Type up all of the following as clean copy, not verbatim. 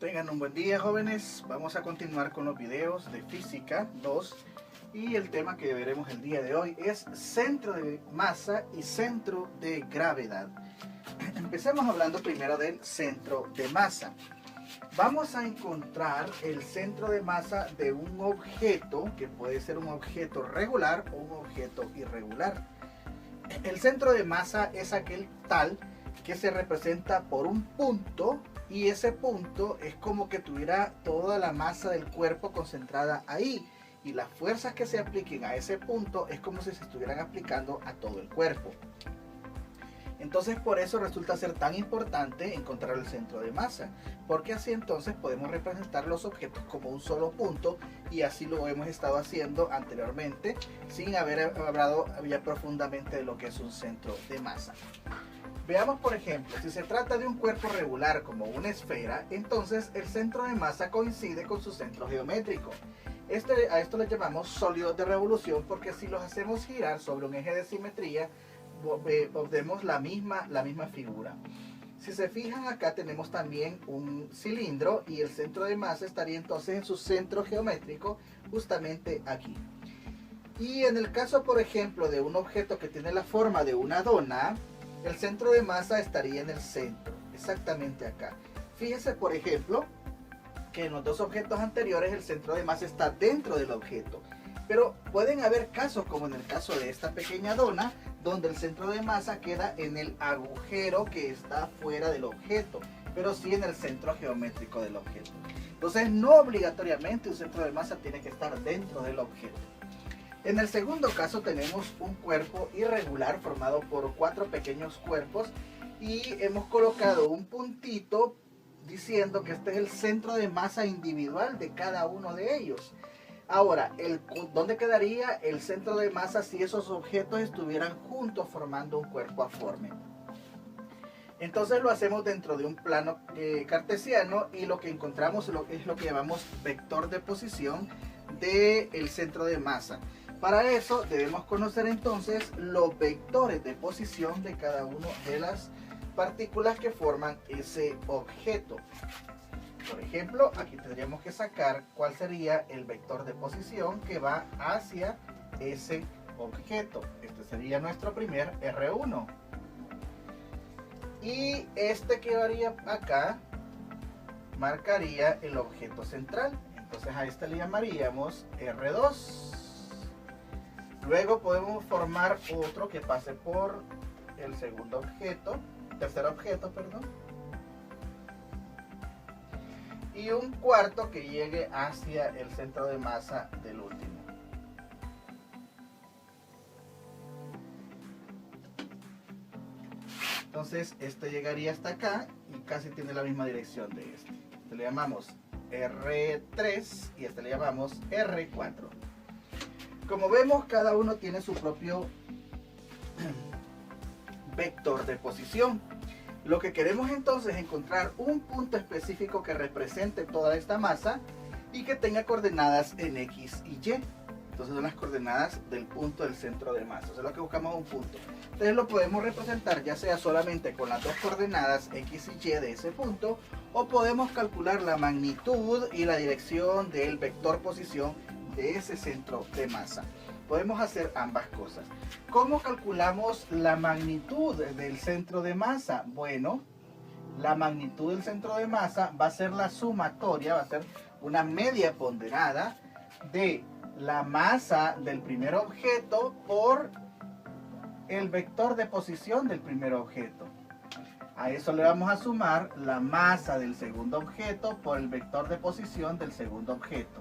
Tengan un buen día, jóvenes. Vamos a continuar con los videos de Física 2 y el tema que veremos el día de hoy es centro de masa y centro de gravedad. Empecemos hablando primero del centro de masa. Vamos a encontrar el centro de masa de un objeto, que puede ser un objeto regular o un objeto irregular. El centro de masa es aquel tal que se representa por un punto, y ese punto es como que tuviera toda la masa del cuerpo concentrada ahí, y las fuerzas que se apliquen a ese punto es como si se estuvieran aplicando a todo el cuerpo. Entonces por eso resulta ser tan importante encontrar el centro de masa, porque así entonces podemos representar los objetos como un solo punto, y así lo hemos estado haciendo anteriormente sin haber hablado ya profundamente de lo que es un centro de masa. Veamos, por ejemplo, si se trata de un cuerpo regular como una esfera, entonces el centro de masa coincide con su centro geométrico. A esto le llamamos sólidos de revolución, porque si los hacemos girar sobre un eje de simetría, obtenemos la misma figura. Si se fijan, acá tenemos también un cilindro y el centro de masa estaría entonces en su centro geométrico, justamente aquí. Y en el caso, por ejemplo, de un objeto que tiene la forma de una dona, el centro de masa estaría en el centro, exactamente acá. Fíjense, por ejemplo, que en los dos objetos anteriores el centro de masa está dentro del objeto. Pero pueden haber casos, como en el caso de esta pequeña dona, donde el centro de masa queda en el agujero que está fuera del objeto, pero sí en el centro geométrico del objeto. Entonces, no obligatoriamente un centro de masa tiene que estar dentro del objeto. En el segundo caso tenemos un cuerpo irregular formado por 4 pequeños cuerpos, y hemos colocado un puntito diciendo que este es el centro de masa individual de cada uno de ellos. Ahora, ¿dónde quedaría el centro de masa si esos objetos estuvieran juntos formando un cuerpo aforme? Entonces lo hacemos dentro de un plano cartesiano, y lo que encontramos es lo que llamamos vector de posición del centro de masa. Para eso debemos conocer entonces los vectores de posición de cada una de las partículas que forman ese objeto. Por ejemplo, aquí tendríamos que sacar cuál sería el vector de posición que va hacia ese objeto. Este sería nuestro primer R1. Y este que varía acá marcaría el objeto central. Entonces a este le llamaríamos R2. Luego podemos formar otro que pase por el tercer objeto, perdón. Y un cuarto que llegue hacia el centro de masa del último. Entonces este llegaría hasta acá y casi tiene la misma dirección de este. Este le llamamos R3 y este le llamamos R4. Como vemos, cada uno tiene su propio vector de posición. Lo que queremos entonces es encontrar un punto específico que represente toda esta masa y que tenga coordenadas en X y Y. Entonces son las coordenadas del punto del centro de masa. O sea, lo que buscamos es un punto. Entonces lo podemos representar ya sea solamente con las dos coordenadas X y Y de ese punto, o podemos calcular la magnitud y la dirección del vector posición de ese centro de masa. Podemos hacer ambas cosas. ¿Cómo calculamos la magnitud del centro de masa? Bueno, la magnitud del centro de masa va a ser la sumatoria, va a ser una media ponderada de la masa del primer objeto por el vector de posición del primer objeto. A eso le vamos a sumar la masa del segundo objeto por el vector de posición del segundo objeto.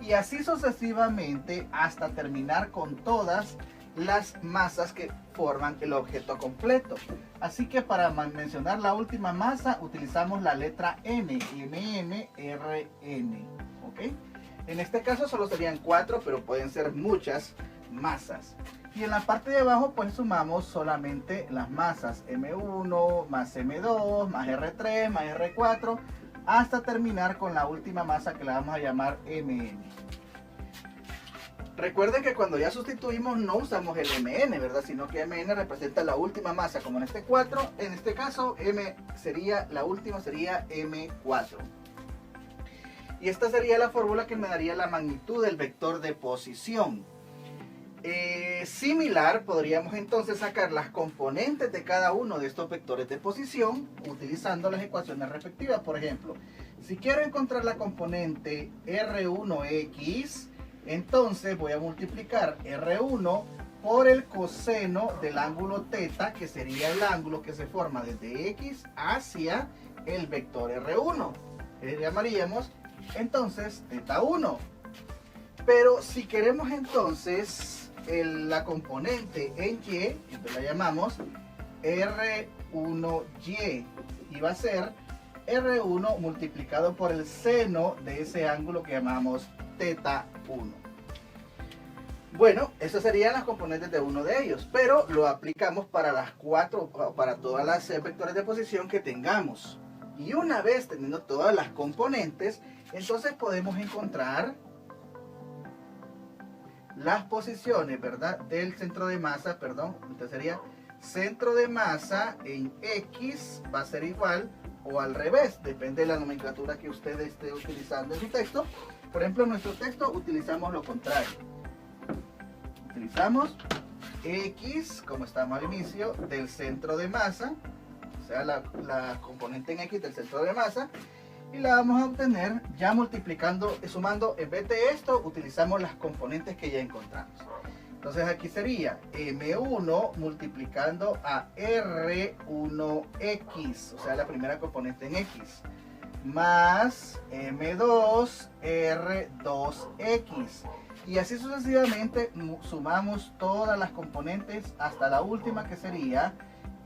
Y así sucesivamente hasta terminar con todas las masas que forman el objeto completo. Así que para mencionar la última masa utilizamos la letra M, MMRN. ¿Ok? En este caso solo serían 4, pero pueden ser muchas masas. Y en la parte de abajo pues sumamos solamente las masas M1 más M2 más R3 más R4, hasta terminar con la última masa que la vamos a llamar MN. Recuerden que cuando ya sustituimos no usamos el MN, ¿verdad? Sino que MN representa la última masa, como en este 4. En este caso, M sería la última, sería M4. Y esta sería la fórmula que me daría la magnitud del vector de posición. Similar, podríamos entonces sacar las componentes de cada uno de estos vectores de posición utilizando las ecuaciones respectivas. Por ejemplo, si quiero encontrar la componente R1X, entonces voy a multiplicar R1 por el coseno del ángulo θ, que sería el ángulo que se forma desde X hacia el vector R1. Le llamaríamos entonces θ1. Pero si queremos entonces la componente en Y, entonces la llamamos R1Y, y va a ser R1 multiplicado por el seno de ese ángulo que llamamos θ1. Bueno, esas serían las componentes de uno de ellos, pero lo aplicamos para las para todas las vectores de posición que tengamos. Y una vez teniendo todas las componentes, entonces podemos encontrar las posiciones, ¿verdad?, del centro de masa, perdón. Entonces sería centro de masa en X va a ser igual o al revés, depende de la nomenclatura que usted esté utilizando en su texto. Por ejemplo, en nuestro texto utilizamos lo contrario. Utilizamos X, como estamos al inicio, del centro de masa, o sea, la componente en X del centro de masa, y la vamos a obtener ya multiplicando, sumando. En vez de esto, utilizamos las componentes que ya encontramos. Entonces aquí sería M1 multiplicando a R1X, o sea, la primera componente en X, más M2 R2X. Y así sucesivamente sumamos todas las componentes hasta la última, que sería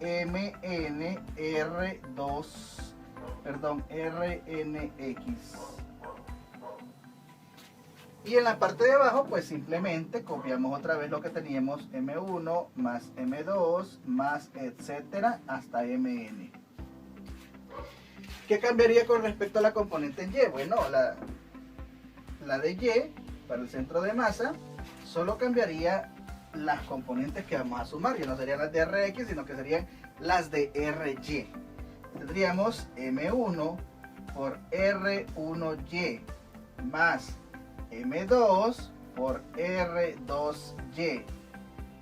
RNX. Y en la parte de abajo, pues simplemente copiamos otra vez lo que teníamos, M1 más M2 más etcétera hasta MN. ¿Qué cambiaría con respecto a la componente en Y? Bueno, la de Y para el centro de masa solo cambiaría las componentes que vamos a sumar. Ya no serían las de Rx, sino que serían las de Ry. Tendríamos M1 por R1Y más M2 por R2Y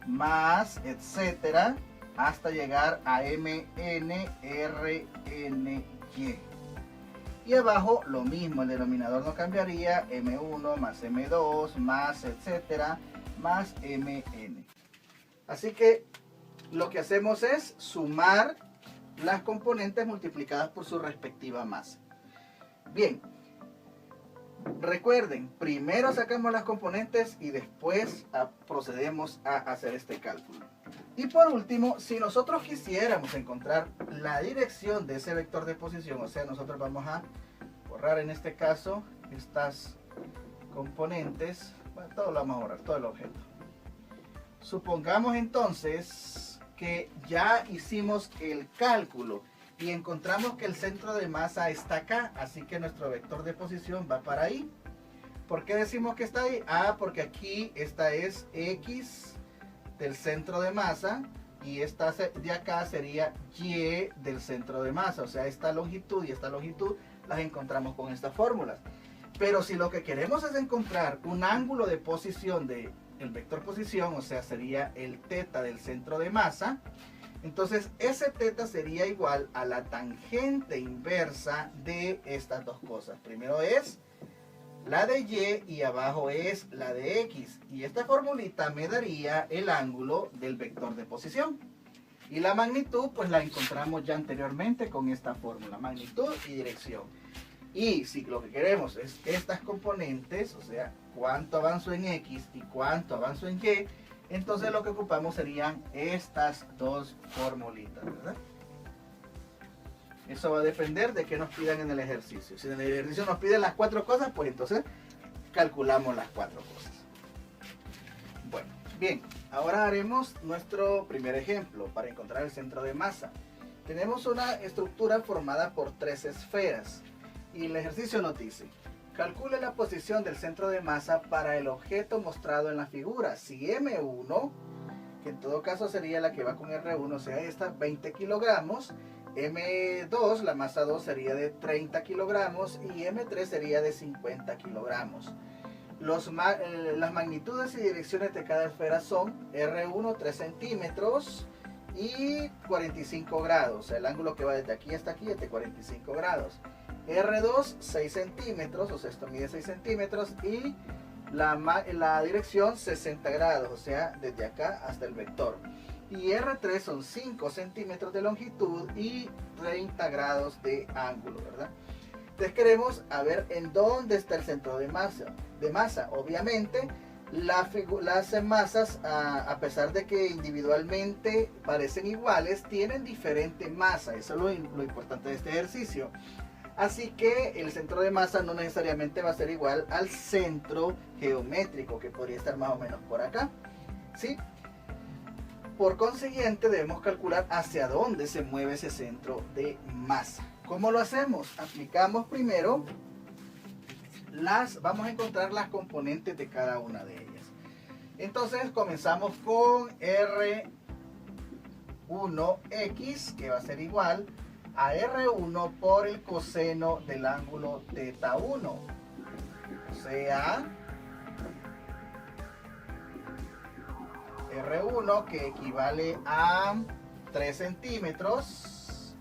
más etcétera hasta llegar a MNRNY. Y abajo lo mismo, el denominador no cambiaría, M1 más M2 más etcétera más MN. Así que lo que hacemos es sumar las componentes multiplicadas por su respectiva masa. Bien, recuerden, primero sacamos las componentes y después procedemos a hacer este cálculo. Y por último, si nosotros quisiéramos encontrar la dirección de ese vector de posición, o sea, nosotros vamos a borrar en este caso estas componentes, bueno, todo lo vamos a borrar, todo el objeto. Supongamos entonces que ya hicimos el cálculo y encontramos que el centro de masa está acá, así que nuestro vector de posición va para ahí. ¿Por qué decimos que está ahí? Porque aquí esta es X del centro de masa y esta de acá sería Y del centro de masa, o sea, esta longitud y esta longitud las encontramos con estas fórmulas. Pero si lo que queremos es encontrar un ángulo de posición del vector posición, o sea, sería el θ del centro de masa, entonces ese θ sería igual a la tangente inversa de estas dos cosas. Primero es la de Y y abajo es la de X. Y esta formulita me daría el ángulo del vector de posición. Y la magnitud pues la encontramos ya anteriormente con esta fórmula, magnitud y dirección. Y si lo que queremos es estas componentes, o sea, cuánto avanzo en X y cuánto avanzo en Y, entonces lo que ocupamos serían estas dos formulitas, ¿verdad? Eso va a depender de qué nos pidan en el ejercicio. Si en el ejercicio nos piden las cuatro cosas, pues entonces calculamos las cuatro cosas. Bueno, bien, ahora haremos nuestro primer ejemplo para encontrar el centro de masa. Tenemos una estructura formada por tres esferas y el ejercicio nos dice: calcule la posición del centro de masa para el objeto mostrado en la figura. Si M1, que en todo caso sería la que va con R1, o sea, esta 20 kilogramos, M2, la masa 2 sería de 30 kilogramos y M3 sería de 50 kilogramos. Las magnitudes y direcciones de cada esfera son R1 3 centímetros y 45 grados. O sea, el ángulo que va desde aquí hasta aquí es de 45 grados. R2 6 centímetros, o sea, esto mide 6 centímetros y la dirección 60 grados, o sea, desde acá hasta el vector. Y R3 son 5 centímetros de longitud y 30 grados de ángulo, ¿verdad? Entonces queremos a ver en dónde está el centro de masa. Obviamente las masas, a pesar de que individualmente parecen iguales, tienen diferente masa. Eso es lo importante de este ejercicio. Así que el centro de masa no necesariamente va a ser igual al centro geométrico, que podría estar más o menos por acá, ¿sí? Por consiguiente debemos calcular hacia dónde se mueve ese centro de masa. ¿Cómo lo hacemos? Aplicamos primero vamos a encontrar las componentes de cada una de ellas. Entonces comenzamos con R1x, que va a ser igual a R1 por el coseno del ángulo θ1. O sea, R1, que equivale a 3 centímetros,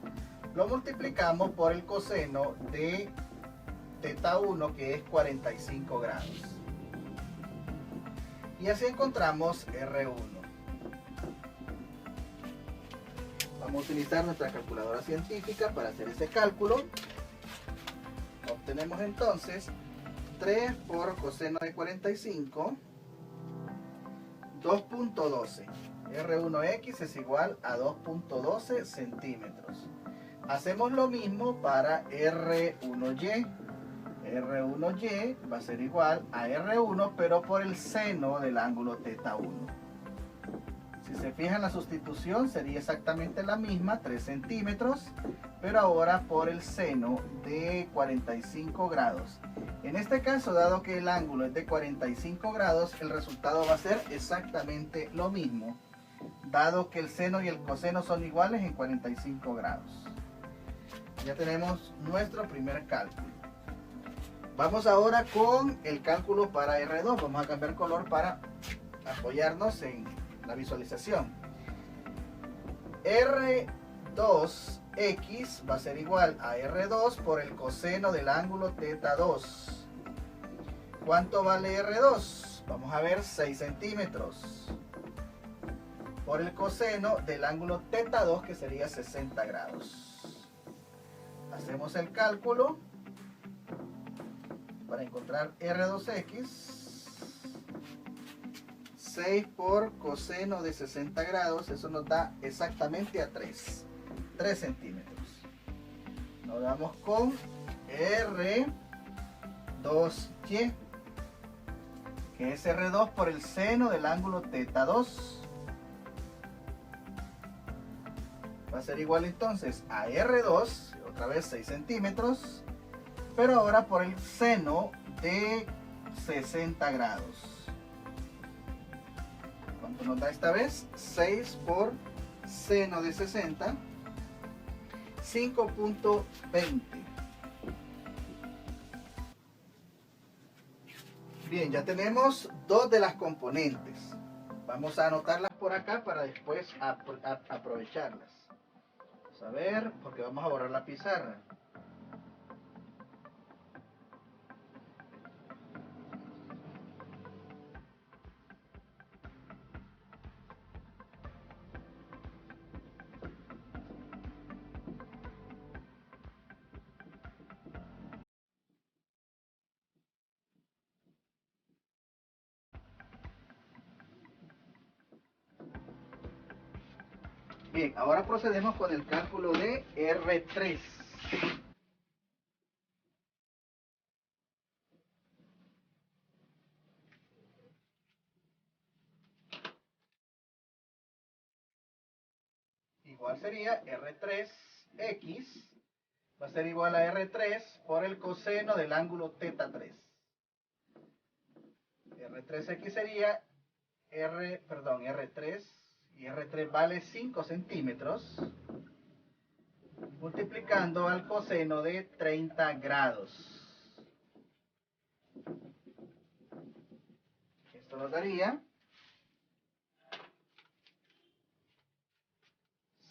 lo multiplicamos por el coseno de θ1, que es 45 grados. Y así encontramos R1. Vamos a utilizar nuestra calculadora científica para hacer ese cálculo. Obtenemos entonces 3 por coseno de 45, 2.12. R1x es igual a 2.12 centímetros. Hacemos lo mismo para R1y. R1y va a ser igual a R1, pero por el seno del ángulo θ1. Si se fijan, la sustitución sería exactamente la misma, 3 centímetros, pero ahora por el seno de 45 grados. En este caso, dado que el ángulo es de 45 grados, el resultado va a ser exactamente lo mismo, dado que el seno y el coseno son iguales en 45 grados. Ya tenemos nuestro primer cálculo. Vamos ahora con el cálculo para R2. Vamos a cambiar color para apoyarnos en la visualización. R2x va a ser igual a R2 por el coseno del ángulo θ2. ¿Cuánto vale R2? Vamos a ver, 6 centímetros. Por el coseno del ángulo θ2, que sería 60 grados. Hacemos el cálculo para encontrar R2x. 6 por coseno de 60 grados, eso nos da exactamente a 3 centímetros. Nos damos con R2y, que es R2 por el seno del ángulo θ2. Va a ser igual entonces a R2, otra vez 6 centímetros, pero ahora por el seno de 60 grados. ¿Cuánto nos da esta vez? 6 por seno de 60, 5.20. Bien, ya tenemos dos de las componentes. Vamos a anotarlas por acá para después aprovecharlas. Vamos a ver, porque vamos a borrar la pizarra. Bien, ahora procedemos con el cálculo de R3. Igual sería R3x, va a ser igual a R3 por el coseno del ángulo θ3. R3x sería R3, y R3 vale 5 centímetros, multiplicando al coseno de 30 grados. Esto nos daría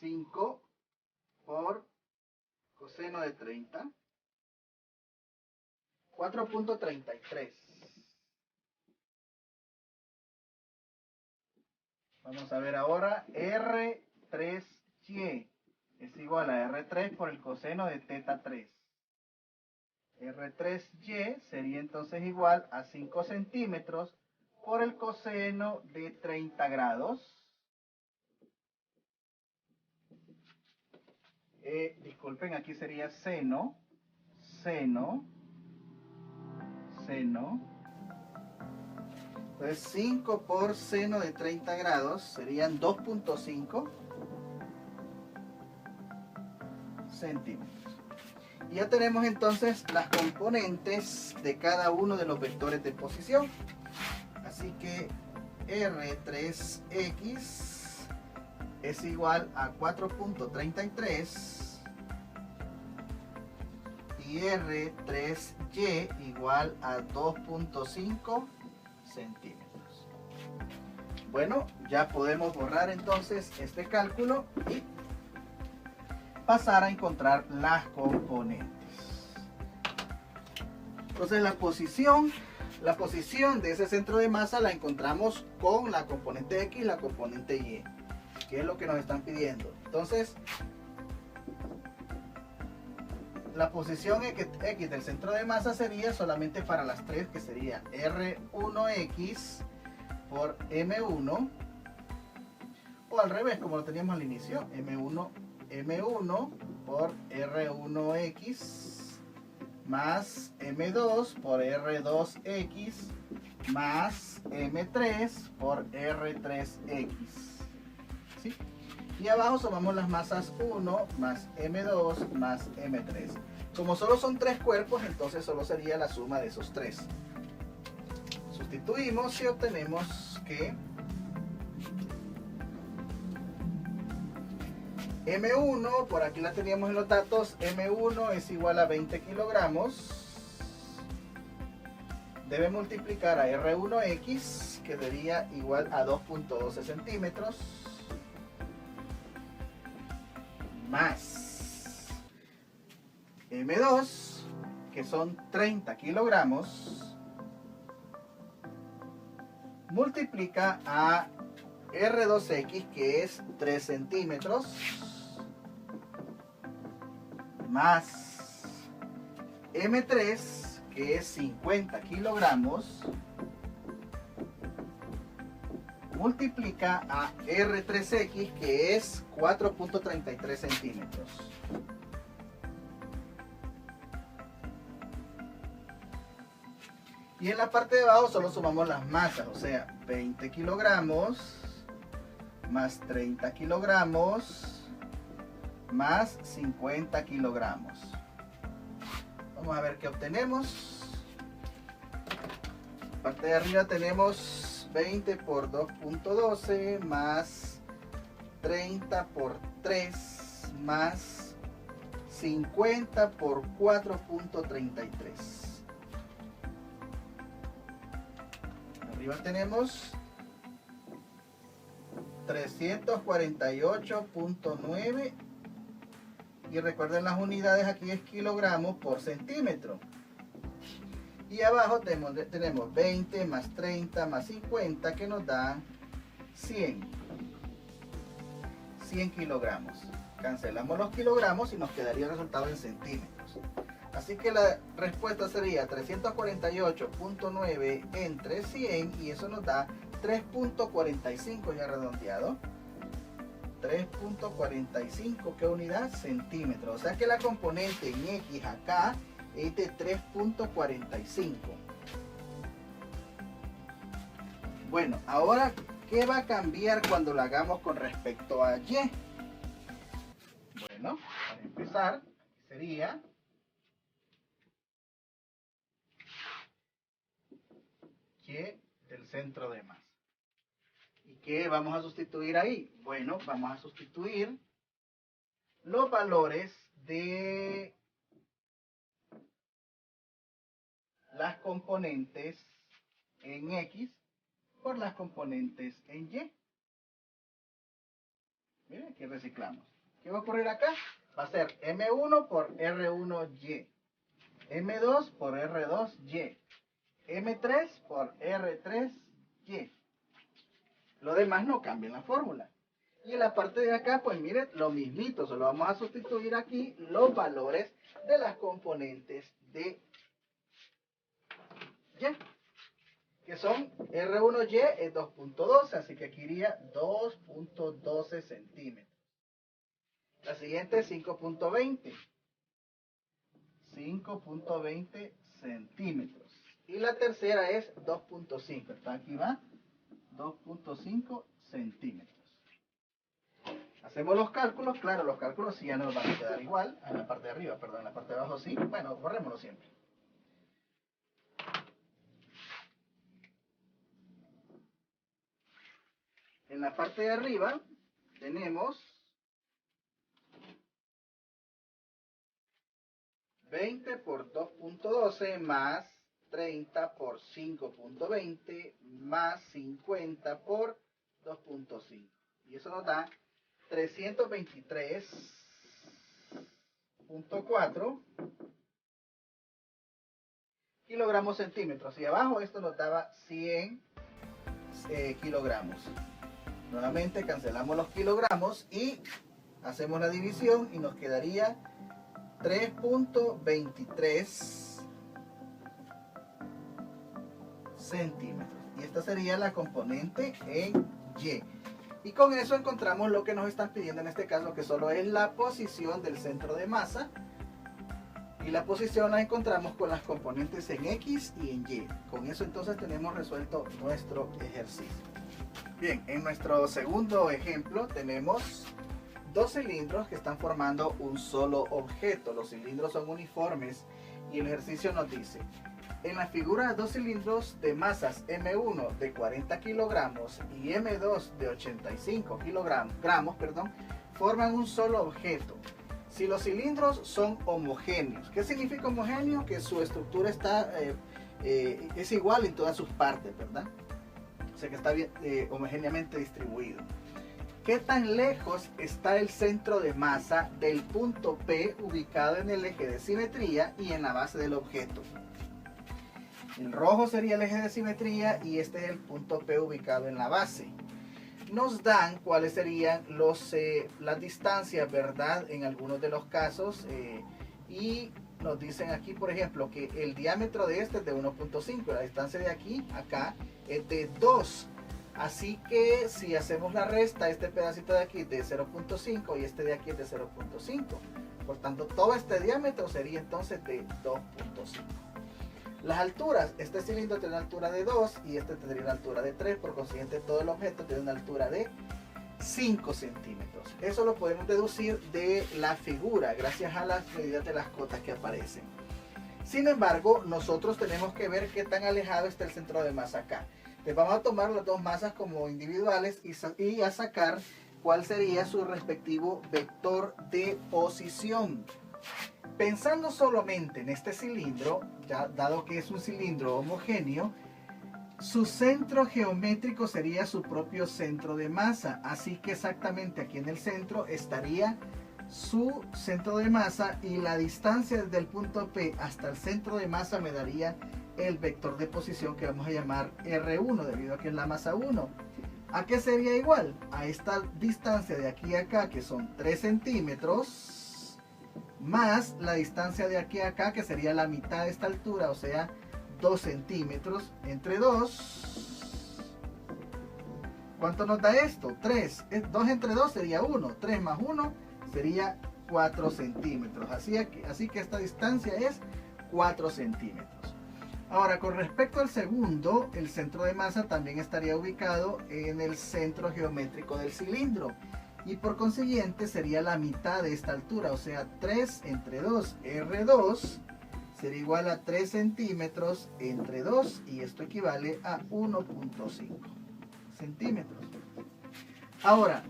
5 por coseno de 30, 4.33. Vamos a ver ahora R3Y es igual a R3 por el coseno de teta 3. R3Y sería entonces igual a 5 centímetros por el coseno de 30 grados. Disculpen, aquí sería seno, seno. Entonces 5 por seno de 30 grados serían 2.5 centímetros. Y ya tenemos entonces las componentes de cada uno de los vectores de posición. Así que R3X es igual a 4.33 y R3Y igual a 2.5 centímetros. Bueno, ya podemos borrar entonces este cálculo y pasar a encontrar las componentes. Entonces la posición de ese centro de masa la encontramos con la componente X y la componente Y, que es lo que nos están pidiendo. Entonces, la posición X del centro de masa sería solamente para las tres, que sería R1X por M1, o al revés, como lo teníamos al inicio, M1 por R1X más M2 por R2X más M3 por R3X. ¿Sí? Y abajo sumamos las masas 1 más M2 más M3. Como solo son tres cuerpos, entonces solo sería la suma de esos tres. Sustituimos y obtenemos que M1, por aquí la teníamos en los datos, M1 es igual a 20 kilogramos. Debe multiplicar a R1X, que sería igual a 2.12 centímetros, más M2, que son 30 kilogramos, multiplica a R2X, que es 3 centímetros, más M3, que es 50 kilogramos, multiplica a R3X, que es 4.33 centímetros. Y en la parte de abajo solo sumamos las masas, o sea, 20 kilogramos más 30 kilogramos más 50 kilogramos. Vamos a ver qué obtenemos. En la parte de arriba tenemos 20 por 2.12 más 30 por 3 más 50 por 4.33. Arriba tenemos 348.9 y recuerden las unidades, aquí es kilogramos por centímetro. Y abajo tenemos 20 más 30 más 50, que nos dan 100 kilogramos. Cancelamos los kilogramos y nos quedaría el resultado en centímetros. Así que la respuesta sería 348.9 entre 100 y eso nos da 3.45 ya redondeado. 3.45, ¿qué unidad? Centímetros. O sea que la componente en X acá es de 3.45. Bueno, ahora, ¿qué va a cambiar cuando lo hagamos con respecto a Y? Bueno, para empezar, sería Y del centro de masa. ¿Y qué vamos a sustituir ahí? Bueno, vamos a sustituir los valores de las componentes en X por las componentes en Y. Miren, aquí reciclamos. ¿Qué va a ocurrir acá? Va a ser M1 por R1Y, M2 por R2Y, M3 por R3Y. Lo demás no cambia en la fórmula. Y en la parte de acá, pues miren, lo mismito. Solo vamos a sustituir aquí los valores de las componentes de Y, que son R1Y es 2.12, así que aquí iría 2.12 centímetros. La siguiente es 5.20. 5.20 centímetros. Y la tercera es 2.5. Aquí va 2.5 centímetros. Hacemos los cálculos. Claro, los cálculos sí ya nos van a quedar igual. En la parte de arriba, perdón, en la parte de abajo sí. Bueno, borrémoslo siempre. En la parte de arriba tenemos 20 por 2.12 más 30 por 5.20 más 50 por 2.5. Y eso nos da 323.4 kilogramos centímetros. Y abajo esto nos daba 100 kilogramos. Nuevamente cancelamos los kilogramos y hacemos la división y nos quedaría 3.23 centímetros. Y esta sería la componente en Y. Y con eso encontramos lo que nos están pidiendo en este caso, que solo es la posición del centro de masa. Y la posición la encontramos con las componentes en X y en Y. Con eso entonces tenemos resuelto nuestro ejercicio. Bien, en nuestro segundo ejemplo tenemos dos cilindros que están formando un solo objeto. Los cilindros son uniformes y el ejercicio nos dice: en la figura, dos cilindros de masas M1 de 40 kilogramos y M2 de 85 gramos, forman un solo objeto. Si los cilindros son homogéneos, ¿qué significa homogéneo? Que su estructura es igual en todas sus partes, ¿verdad? O sea que está bien, homogéneamente distribuido. ¿Qué tan lejos está el centro de masa del punto P ubicado en el eje de simetría y en la base del objeto? El rojo sería el eje de simetría y este es el punto P ubicado en la base. Nos dan cuáles serían las distancias, ¿verdad? En algunos de los casos. Y nos dicen aquí, por ejemplo, que el diámetro de este es de 1.5. La distancia de aquí a acá es de 2. Así que si hacemos la resta, este pedacito de aquí es de 0.5 y este de aquí es de 0.5. Por tanto, todo este diámetro sería entonces de 2.5. Las alturas, este cilindro tiene una altura de 2 y este tendría una altura de 3, por consiguiente todo el objeto tiene una altura de 5 centímetros. Eso lo podemos deducir de la figura, gracias a las medidas de las cotas que aparecen. Sin embargo, nosotros tenemos que ver qué tan alejado está el centro de masa acá. Entonces vamos a tomar las dos masas como individuales y a sacar cuál sería su respectivo vector de posición. Pensando solamente en este cilindro, ya dado que es un cilindro homogéneo, su centro geométrico sería su propio centro de masa. Así que exactamente aquí en el centro estaría su centro de masa y la distancia desde el punto P hasta el centro de masa me daría el vector de posición que vamos a llamar R1 debido a que es la masa 1. ¿A qué sería igual? A esta distancia de aquí a acá, que son 3 centímetros, más la distancia de aquí a acá, que sería la mitad de esta altura, o sea 2 centímetros, entre 2. ¿Cuánto nos da esto? 3. 2 entre 2 sería 1. 3 más 1 sería 4 centímetros. Así que esta distancia es 4 centímetros. Ahora, con respecto al segundo, el centro de masa también estaría ubicado en el centro geométrico del cilindro. Y por consiguiente sería la mitad de esta altura, o sea 3 entre 2, R2, sería igual a 3 centímetros entre 2 y esto equivale a 1.5 centímetros. Ahora,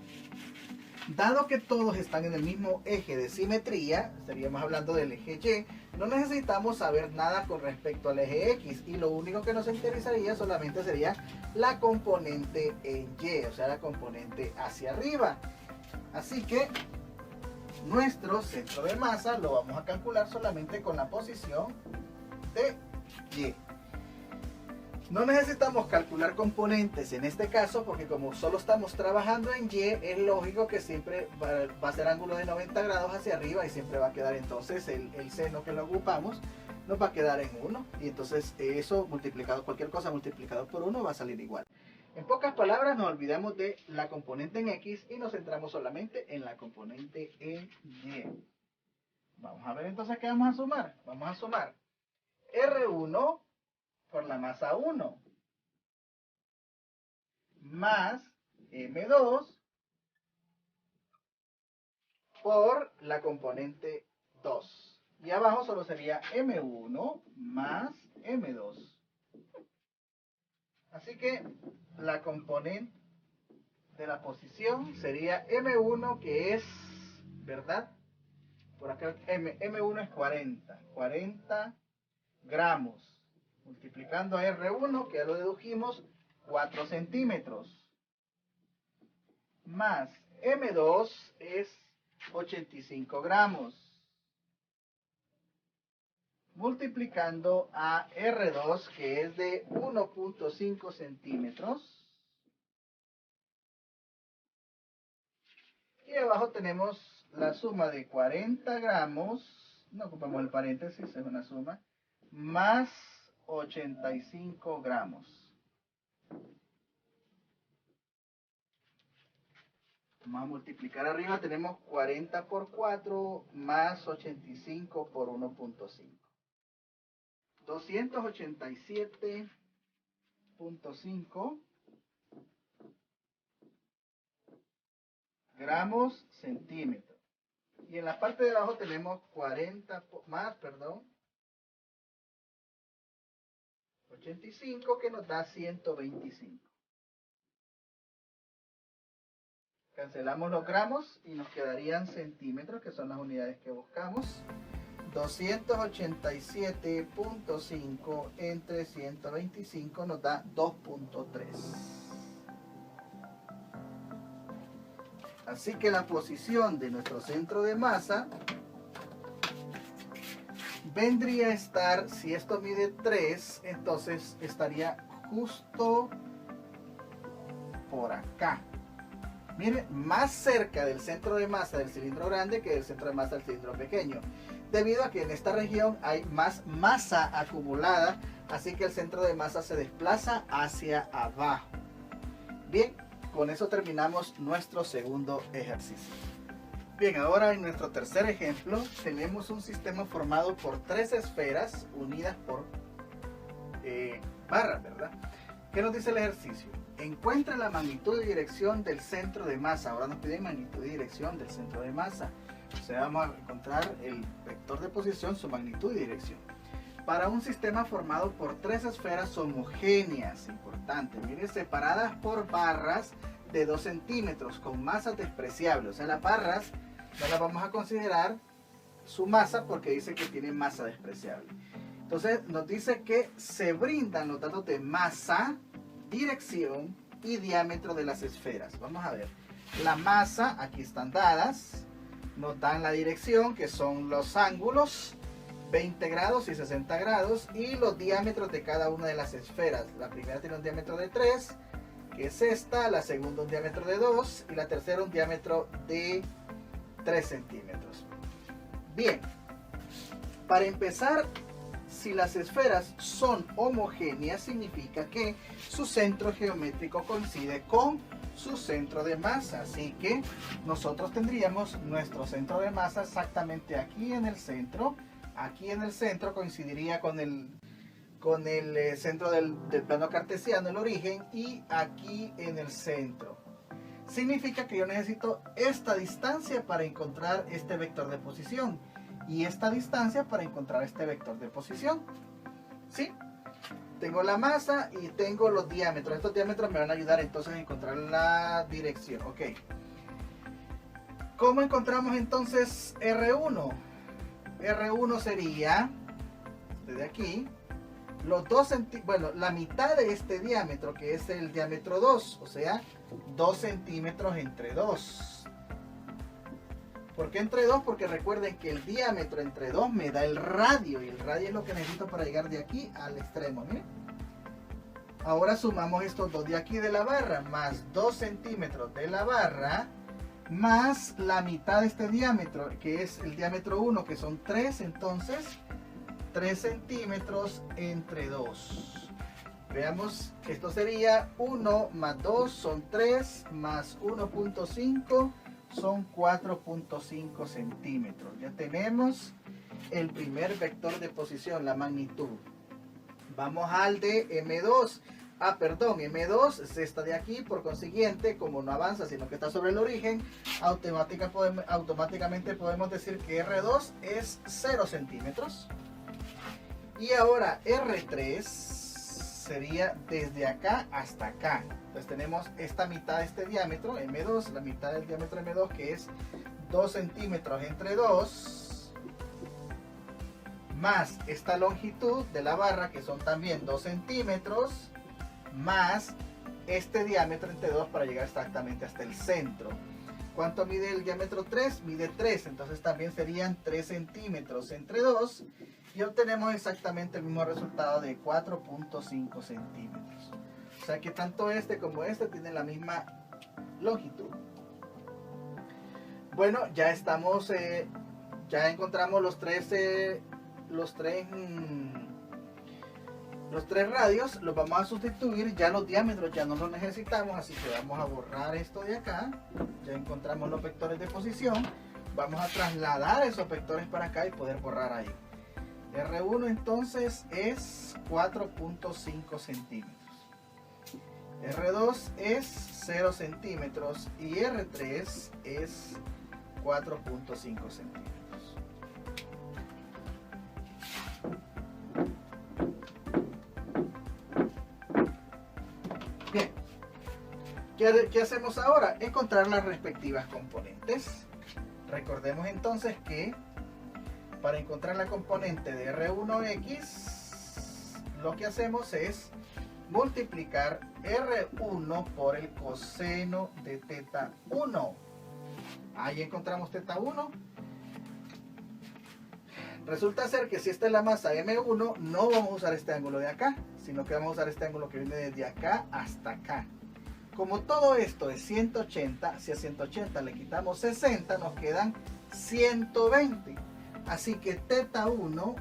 Dado que todos están en el mismo eje de simetría, estaríamos hablando del eje Y, no necesitamos saber nada con respecto al eje X, y lo único que nos interesaría solamente sería la componente en Y, o sea, la componente hacia arriba. Así que nuestro centro de masa lo vamos a calcular solamente con la posición de Y. No necesitamos calcular componentes en este caso, porque como solo estamos trabajando en Y, es lógico que siempre va a ser ángulo de 90 grados hacia arriba y siempre va a quedar entonces el seno que lo ocupamos nos va a quedar en 1, y entonces eso multiplicado, cualquier cosa multiplicado por 1 va a salir igual. En pocas palabras, nos olvidamos de la componente en X y nos centramos solamente en la componente en Y. Vamos a ver entonces qué vamos a sumar. Vamos a sumar R1 por la masa 1 más M2 por la componente 2. Y abajo solo sería M1 más M2. Así que la componente de la posición sería M1, que es, ¿verdad? Por acá M1 es 40 gramos. Multiplicando a R1, que ya lo dedujimos, 4 centímetros. Más M2 es 85 gramos. Multiplicando a R2, que es de 1.5 centímetros. Y abajo tenemos la suma de 40 gramos, no ocupamos el paréntesis, es una suma, más 85 gramos. Vamos a multiplicar arriba, tenemos 40 por 4 más 85 por 1.5. 287.5 gramos centímetro. Y en la parte de abajo tenemos 85, que nos da 125. Cancelamos los gramos y nos quedarían centímetros, que son las unidades que buscamos. 287.5 entre 125 nos da 2.3. Así que la posición de nuestro centro de masa vendría a estar, si esto mide 3, entonces estaría justo por acá. Miren, más cerca del centro de masa del cilindro grande que del centro de masa del cilindro pequeño, debido a que en esta región hay más masa acumulada, así que el centro de masa se desplaza hacia abajo. Bien, con eso terminamos nuestro segundo ejercicio. Bien, ahora en nuestro tercer ejemplo tenemos un sistema formado por 3 esferas unidas por barras, ¿verdad? ¿Qué nos dice el ejercicio? Encuentra la magnitud y dirección del centro de masa. Ahora nos piden magnitud y dirección del centro de masa. O sea, vamos a encontrar el vector de posición, su magnitud y dirección. Para un sistema formado por 3 esferas homogéneas, importante, miren, separadas por barras de 2 centímetros, con masas despreciables. O sea, las barras no las vamos a considerar su masa porque dice que tiene masa despreciable. Entonces nos dice que se brindan los datos de masa, dirección y diámetro de las esferas. Vamos a ver. La masa, aquí están dadas. Nos dan la dirección, que son los ángulos, 20 grados y 60 grados, y los diámetros de cada una de las esferas. La primera tiene un diámetro de 3, que es esta. La segunda un diámetro de 2 y la tercera un diámetro de 3 centímetros. Bien, para empezar, si las esferas son homogéneas, significa que su centro geométrico coincide con su centro de masa. Así que nosotros tendríamos nuestro centro de masa exactamente aquí en el centro. Aquí en el centro coincidiría con el centro del plano cartesiano, el origen, y aquí en el centro. Significa que yo necesito esta distancia para encontrar este vector de posición y esta distancia para encontrar este vector de posición. ¿Sí? Tengo la masa y tengo los diámetros. Estos diámetros me van a ayudar entonces a encontrar la dirección. Ok. ¿Cómo encontramos entonces R1? R1 sería, desde aquí, la mitad de este diámetro, que es el diámetro 2, o sea, 2 centímetros entre 2. ¿Por qué entre 2? Porque recuerden que el diámetro entre 2 me da el radio, y el radio es lo que necesito para llegar de aquí al extremo. Miren. Ahora sumamos estos dos de aquí de la barra, más 2 centímetros de la barra, más la mitad de este diámetro, que es el diámetro 1, que son 3, entonces 3 centímetros entre 2. Veamos, esto sería 1 más 2 son 3, más 1.5 son 4.5 centímetros. Ya tenemos el primer vector de posición, la magnitud. Vamos al de M2. M2 es esta de aquí, por consiguiente, como no avanza, sino que está sobre el origen, automáticamente podemos decir que R2 es 0 centímetros. Y ahora R3 sería desde acá hasta acá. Entonces tenemos esta mitad de este diámetro, M2, la mitad del diámetro M2, que es 2 centímetros entre 2, más esta longitud de la barra, que son también 2 centímetros, más este diámetro entre 2 para llegar exactamente hasta el centro. ¿Cuánto mide el diámetro 3? Mide 3, entonces también serían 3 centímetros entre 2 y obtenemos exactamente el mismo resultado de 4.5 centímetros. O sea que tanto este como este tienen la misma longitud. Bueno, ya estamos, ya encontramos los tres radios. Los vamos a sustituir. Ya los diámetros ya no los necesitamos, así que vamos a borrar esto de acá. Ya encontramos los vectores de posición. Vamos a trasladar esos vectores para acá y poder borrar ahí. R1 entonces es 4.5 centímetros. R2 es 0 centímetros y R3 es 4.5 centímetros. Bien, ¿qué hacemos ahora? Encontrar las respectivas componentes. Recordemos entonces que para encontrar la componente de R1X, lo que hacemos es multiplicar R1 por el coseno de teta 1. Ahí encontramos teta 1. Resulta ser que si esta es la masa M1, no vamos a usar este ángulo de acá, sino que vamos a usar este ángulo que viene desde acá hasta acá. Como todo esto es 180, si a 180 le quitamos 60, nos quedan 120. Así que teta 1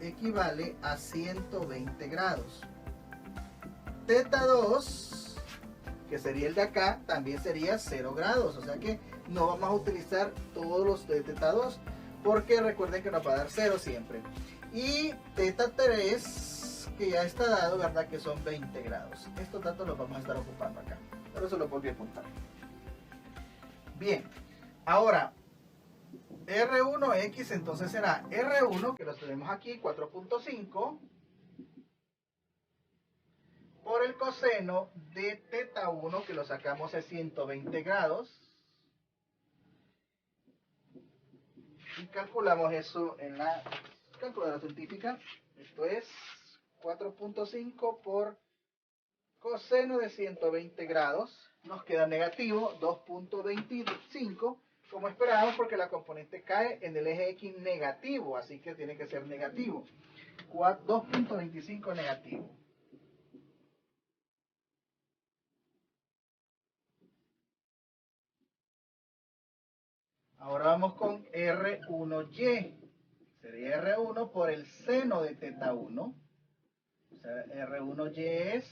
equivale a 120 grados. Teta 2, que sería el de acá, también sería 0 grados. O sea que no vamos a utilizar todos los de teta 2, porque recuerden que nos va a dar 0 siempre. Y teta 3, que ya está dado, ¿verdad? Que son 20 grados. Estos datos los vamos a estar ocupando acá. Por eso los volví a apuntar. Bien, ahora R1X entonces será R1, que los tenemos aquí, 4.5, por el coseno de teta 1, que lo sacamos a 120 grados. Y calculamos eso en la calculadora científica. Esto es 4.5 por coseno de 120 grados. Nos queda negativo 2.25, como esperábamos, porque la componente cae en el eje X negativo, así que tiene que ser negativo. 2.25 negativo. Ahora vamos con R1Y. Sería R1 por el seno de teta 1. O sea, R1Y es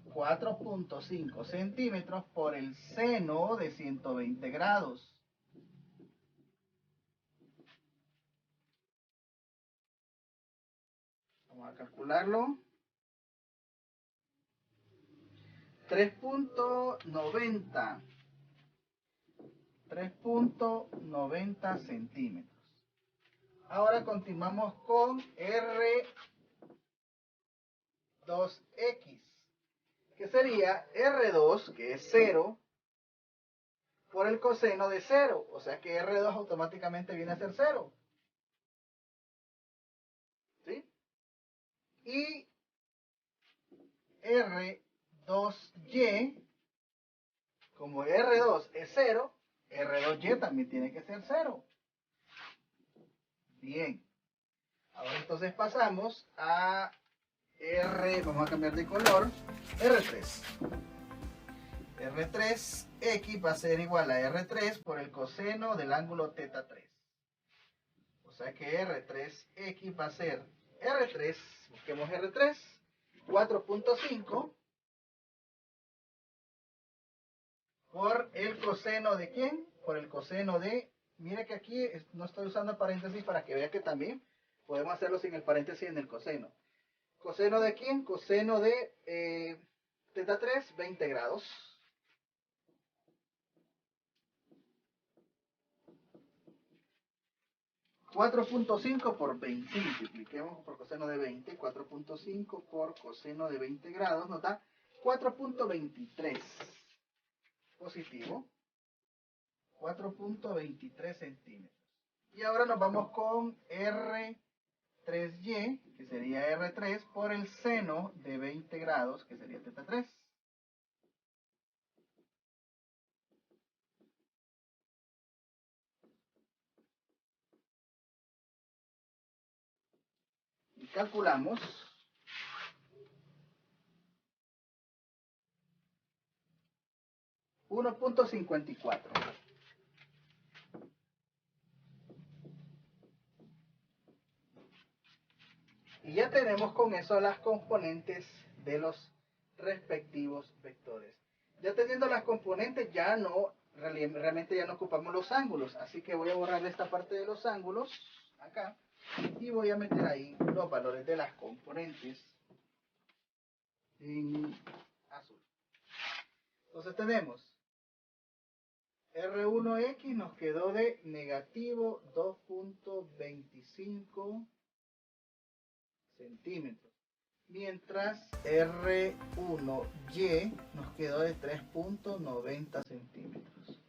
4.5 centímetros por el seno de 120 grados. Vamos a calcularlo. 3.90. 3.90 centímetros. Ahora continuamos con R2X, que sería R2, que es 0, por el coseno de 0. O sea que R2 automáticamente viene a ser 0. ¿Sí? Y R2Y, como R2 es 0, R2Y también tiene que ser 0. Bien. Ahora entonces pasamos a vamos a cambiar de color, R3. R3X va a ser igual a R3 por el coseno del ángulo teta 3. O sea que R3X va a ser R3, busquemos R3, 4.5 por el coseno de ¿quién? Por el coseno de, mire que aquí no estoy usando paréntesis para que vea que también podemos hacerlo sin el paréntesis en el coseno. ¿Coseno de quién? Coseno de teta 3, 20 grados. 4.5 por 20, multipliquemos por coseno de 20, 4.5 por coseno de 20 grados, nos da 4.23, positivo, 4.23 centímetros. Y ahora nos vamos con R3Y, que sería R3 por el seno de 20 grados, que sería teta 3. Y calculamos 1.54. Y ya tenemos con eso las componentes de los respectivos vectores. Ya teniendo las componentes, ya no, realmente ya no ocupamos los ángulos. Así que voy a borrar esta parte de los ángulos, acá, y voy a meter ahí los valores de las componentes en azul. Entonces tenemos R1X nos quedó de negativo 2.25 centímetros. Mientras R1Y nos quedó de 3.90 centímetros.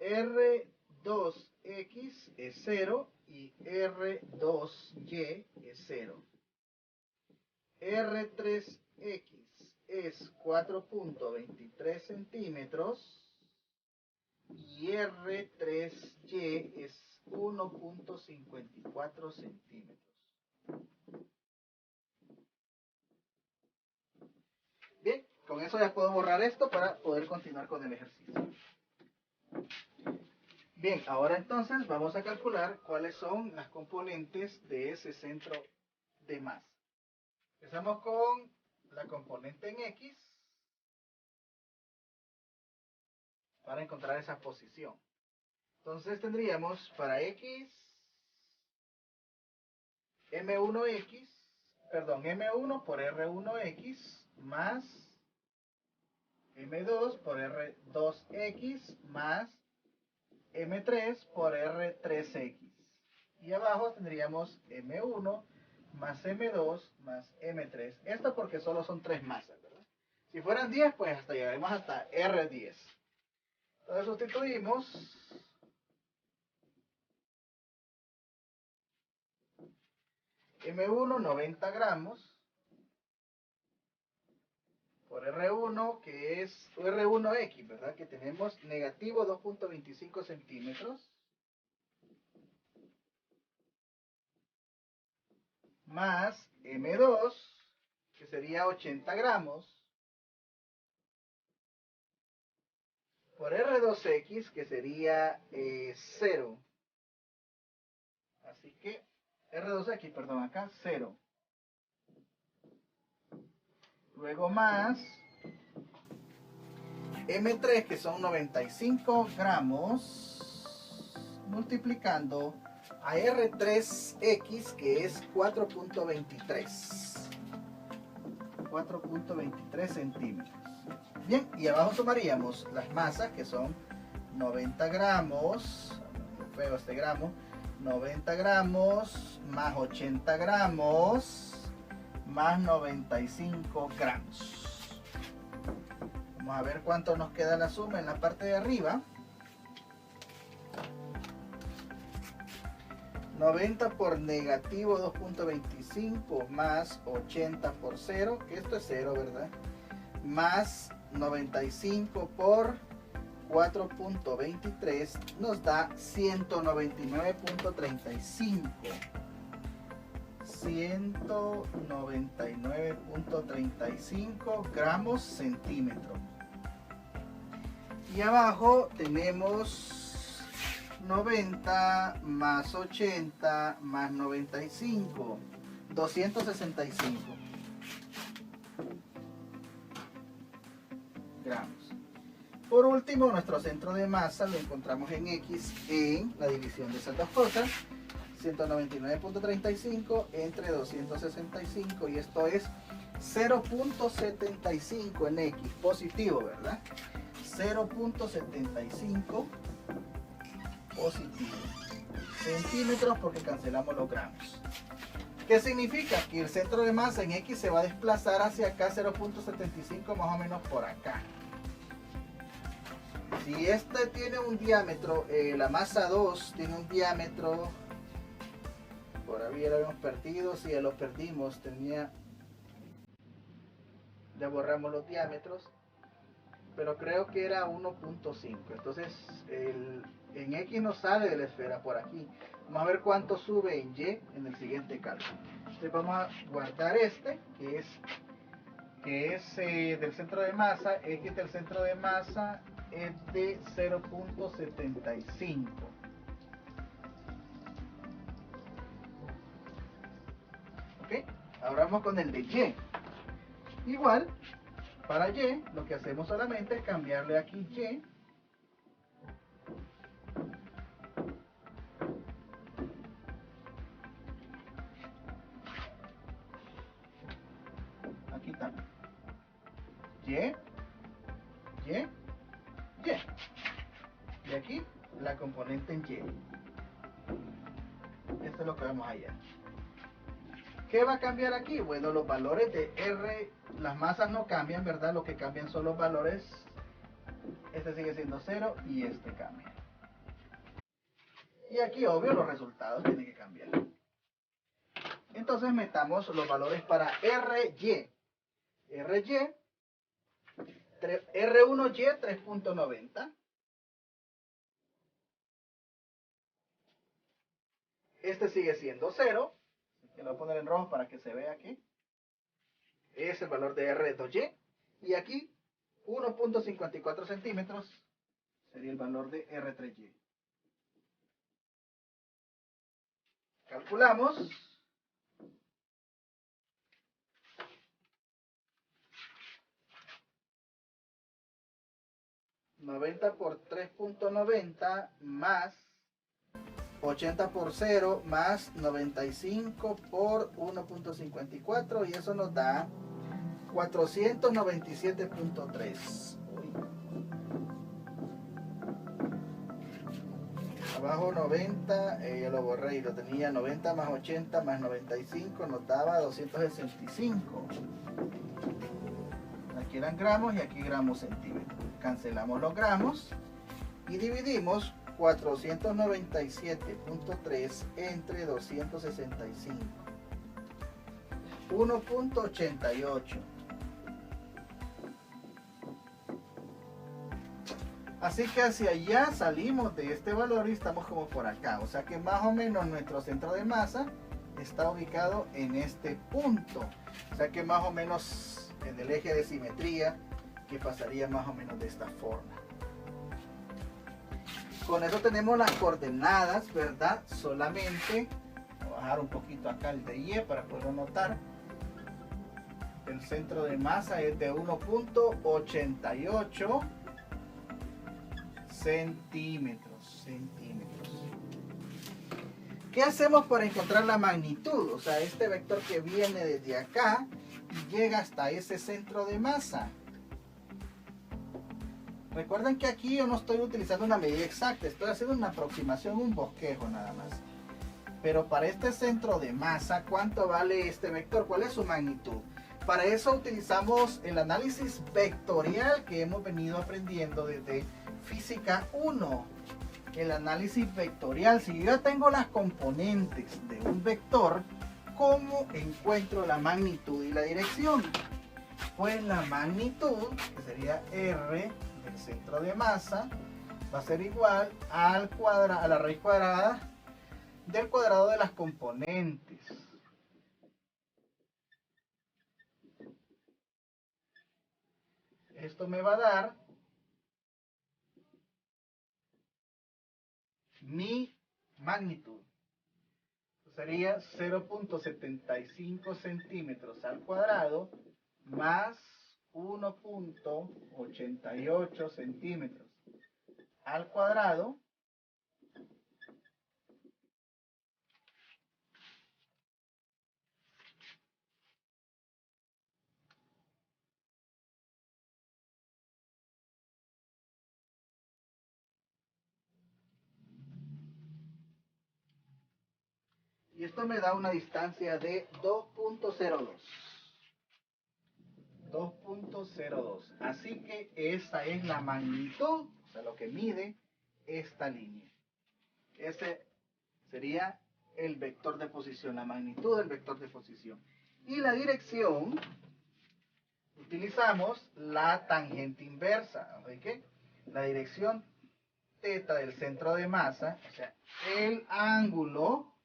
R2X es 0 y R2Y es 0. R3X es 4.23 centímetros y R3Y es 1.54 centímetros. Bien, con eso ya puedo borrar esto para poder continuar con el ejercicio. Bien, ahora entonces vamos a calcular cuáles son las componentes de ese centro de masa. Empezamos con la componente en X para encontrar esa posición. Entonces tendríamos para X M1 por R1X más M2 por R2X más M3 por R3X. Y abajo tendríamos M1 más M2 más M3. Esto porque solo son 3 masas, ¿verdad? Si fueran 10, pues hasta llegaremos hasta R10. Entonces sustituimos M1 90 gramos por R1, que es R1X, ¿verdad? Que tenemos negativo 2.25 centímetros más M2, que sería 80 gramos por R2X, que sería 0. Así que R2X, perdón, acá 0. Luego más M3, que son 95 gramos, multiplicando a R3X, que es 4.23 centímetros. Bien, y abajo sumaríamos las masas, que son 90 gramos, feo este gramo, 90 gramos más 80 gramos más 95 gramos. Vamos a ver cuánto nos queda la suma en la parte de arriba. 90 por negativo 2.25 más 80 por 0, que esto es 0, ¿verdad? Más 95 por 4.23 nos da 199.35. 199.35 gramos centímetro. Y abajo tenemos 90 más 80 más 95, 265 gramos. Por último, nuestro centro de masa lo encontramos en X en la división de esas dos cosas. 199.35 entre 265, y esto es 0.75 en X, positivo, ¿verdad? 0.75 positivo centímetros, porque cancelamos los gramos. ¿Qué significa? Que el centro de masa en X se va a desplazar hacia acá, 0.75 más o menos por acá. Si este tiene un diámetro, la masa 2 tiene un diámetro, por ahí ya lo habíamos perdido, si ya lo perdimos, ya borramos los diámetros, pero creo que era 1.5. Entonces en X nos sale de la esfera por aquí. Vamos a ver cuánto sube en Y en el siguiente cálculo. Entonces vamos a guardar este, que es del centro de masa. X del centro de masa es de 0.75. ¿Ok? Ahora vamos con el de Y. Igual, para Y, lo que hacemos solamente es cambiarle aquí Y. Aquí también. Y. Y aquí la componente en Y. Esto es lo que vemos allá. ¿Qué va a cambiar aquí? Bueno, los valores de R, las masas no cambian, ¿verdad? Lo que cambian son los valores. Este sigue siendo 0 y este cambia. Y aquí, obvio, los resultados tienen que cambiar. Entonces metamos los valores para RY. R1Y 3.90. Este sigue siendo 0. Que lo voy a poner en rojo para que se vea aquí. Es el valor de R2Y. Y aquí 1.54 centímetros sería el valor de R3Y. Calculamos. $90 por 3.90 más 80 por 0 más 95 por 1.54, y eso nos da 497.3. Abajo 90, ya lo borré y lo tenía. 90 más 80 más 95 nos daba 265. Aquí eran gramos y aquí gramos centímetros. Cancelamos los gramos y dividimos 497.3 entre 265. 1.88. Así que hacia allá salimos de este valor y estamos como por acá. O sea que más o menos nuestro centro de masa está ubicado en este punto. O sea que más o menos en el eje de simetría, que pasaría más o menos de esta forma. Con eso tenemos las coordenadas, ¿verdad? Solamente voy a bajar un poquito acá el de Y para poderlo notar. El centro de masa es de 1.88 centímetros. ¿Qué hacemos para encontrar la magnitud? O sea, este vector que viene desde acá y llega hasta ese centro de masa. Recuerden que aquí yo no estoy utilizando una medida exacta, estoy haciendo una aproximación, un bosquejo nada más. Pero para este centro de masa, ¿cuánto vale este vector? ¿Cuál es su magnitud? Para eso utilizamos el análisis vectorial que hemos venido aprendiendo desde Física 1. El análisis vectorial, si yo ya tengo las componentes de un vector, ¿cómo encuentro la magnitud y la dirección? Pues la magnitud, que sería R del centro de masa, va a ser igual a la raíz cuadrada del cuadrado de las componentes. Esto me va a dar mi magnitud. Sería 0.75 centímetros al cuadrado más 1.88 centímetros al cuadrado y esto me da una distancia de 2.02. 2.02. Así que esta es la magnitud, o sea, lo que mide esta línea. Ese sería el vector de posición, la magnitud del vector de posición. Y la dirección, utilizamos la tangente inversa. ¿Okay? La dirección θ del centro de masa, o sea, el ángulo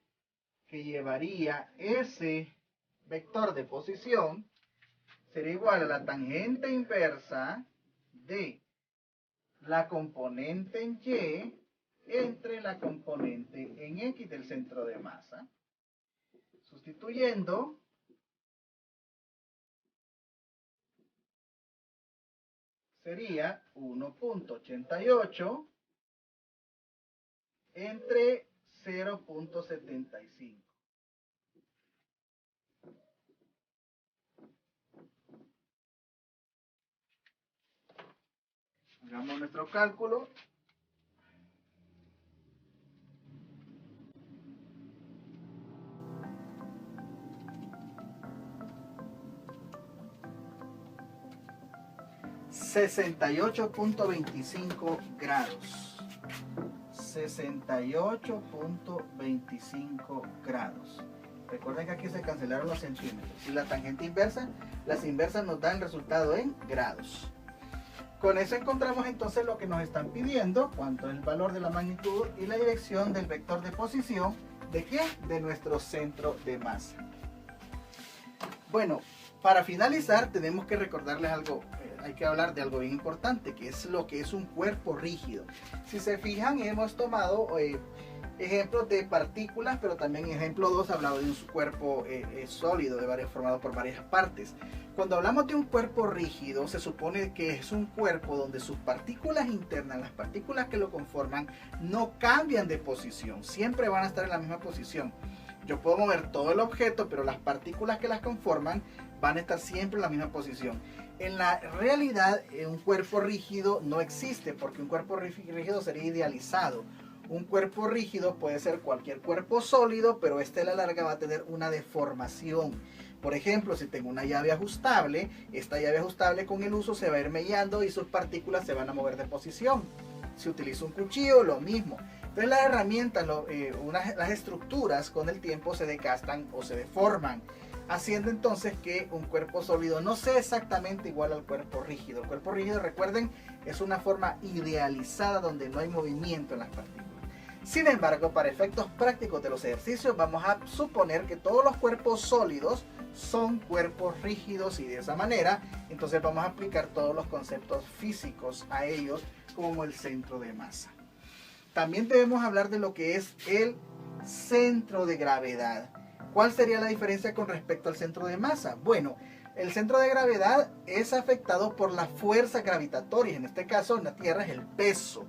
que llevaría ese vector de posición sería igual a la tangente inversa de la componente en Y entre la componente en X del centro de masa. Sustituyendo, sería 1.88 entre 0.75. Hagamos nuestro cálculo. ...68.25 grados. 68.25 grados. Recuerden que aquí se cancelaron los centímetros. Y la tangente inversa, las inversas nos dan el resultado en grados. Con eso encontramos entonces lo que nos están pidiendo, cuánto es el valor de la magnitud y la dirección del vector de posición. ¿De qué? De nuestro centro de masa. Bueno, para finalizar tenemos que recordarles algo. Hay que hablar de algo bien importante, que es lo que es un cuerpo rígido. Si se fijan, hemos tomado ejemplos de partículas, pero también en ejemplo 2 ha hablado de un cuerpo sólido, formado por varias partes. Cuando hablamos de un cuerpo rígido, se supone que es un cuerpo donde sus partículas internas, las partículas que lo conforman, no cambian de posición, siempre van a estar en la misma posición. Yo puedo mover todo el objeto, pero las partículas que las conforman van a estar siempre en la misma posición. En la realidad, un cuerpo rígido no existe, porque un cuerpo rígido sería idealizado. Un cuerpo rígido puede ser cualquier cuerpo sólido, pero este a la larga va a tener una deformación. Por ejemplo, si tengo una llave ajustable, esta llave ajustable con el uso se va a ir mellando y sus partículas se van a mover de posición. Si utilizo un cuchillo, lo mismo. Entonces las herramientas, las estructuras con el tiempo se desgastan o se deforman, haciendo entonces que un cuerpo sólido no sea exactamente igual al cuerpo rígido. El cuerpo rígido, recuerden, es una forma idealizada donde no hay movimiento en las partículas. Sin embargo, para efectos prácticos de los ejercicios, vamos a suponer que todos los cuerpos sólidos son cuerpos rígidos y de esa manera, entonces vamos a aplicar todos los conceptos físicos a ellos como el centro de masa. También debemos hablar de lo que es el centro de gravedad. ¿Cuál sería la diferencia con respecto al centro de masa? Bueno, el centro de gravedad es afectado por las fuerzas gravitatorias. En este caso, en la Tierra es el peso.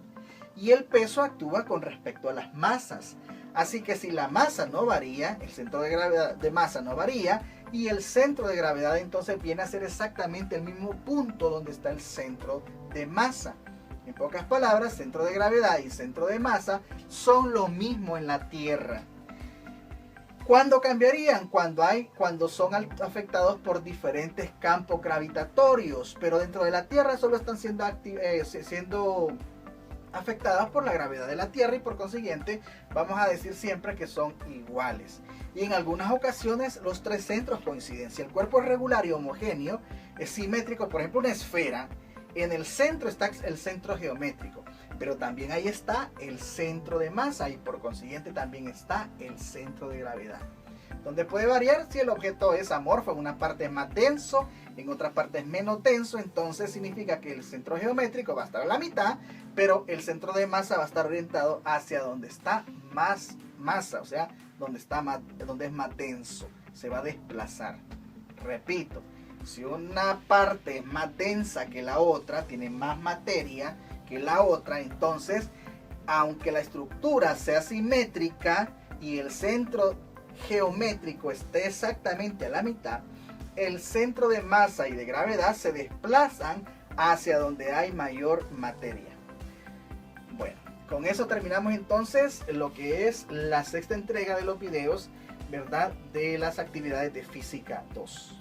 Y el peso actúa con respecto a las masas. Así que si la masa no varía, el centro de gravedad de masa no varía, y el centro de gravedad entonces viene a ser exactamente el mismo punto donde está el centro de masa. En pocas palabras, centro de gravedad y centro de masa son lo mismo en la Tierra. ¿Cuándo cambiarían? Cuando son afectados por diferentes campos gravitatorios, pero dentro de la Tierra solo están siendo afectadas por la gravedad de la Tierra y por consiguiente vamos a decir siempre que son iguales. Y en algunas ocasiones los tres centros coinciden. Si el cuerpo es regular y homogéneo, es simétrico, por ejemplo una esfera, en el centro está el centro geométrico, pero también ahí está el centro de masa y por consiguiente también está el centro de gravedad. Donde puede variar si el objeto es amorfo, en una parte es más denso, en otra parte es menos denso, entonces significa que el centro geométrico va a estar a la mitad, pero el centro de masa va a estar orientado hacia donde está más masa, o sea, donde es más denso, se va a desplazar. Repito, si una parte es más densa que la otra, tiene más materia que la otra, entonces, aunque la estructura sea simétrica y el centro geométrico esté exactamente a la mitad, el centro de masa y de gravedad se desplazan hacia donde hay mayor materia. Bueno, con eso terminamos entonces lo que es la sexta entrega de los videos, ¿verdad?, de las actividades de Física 2.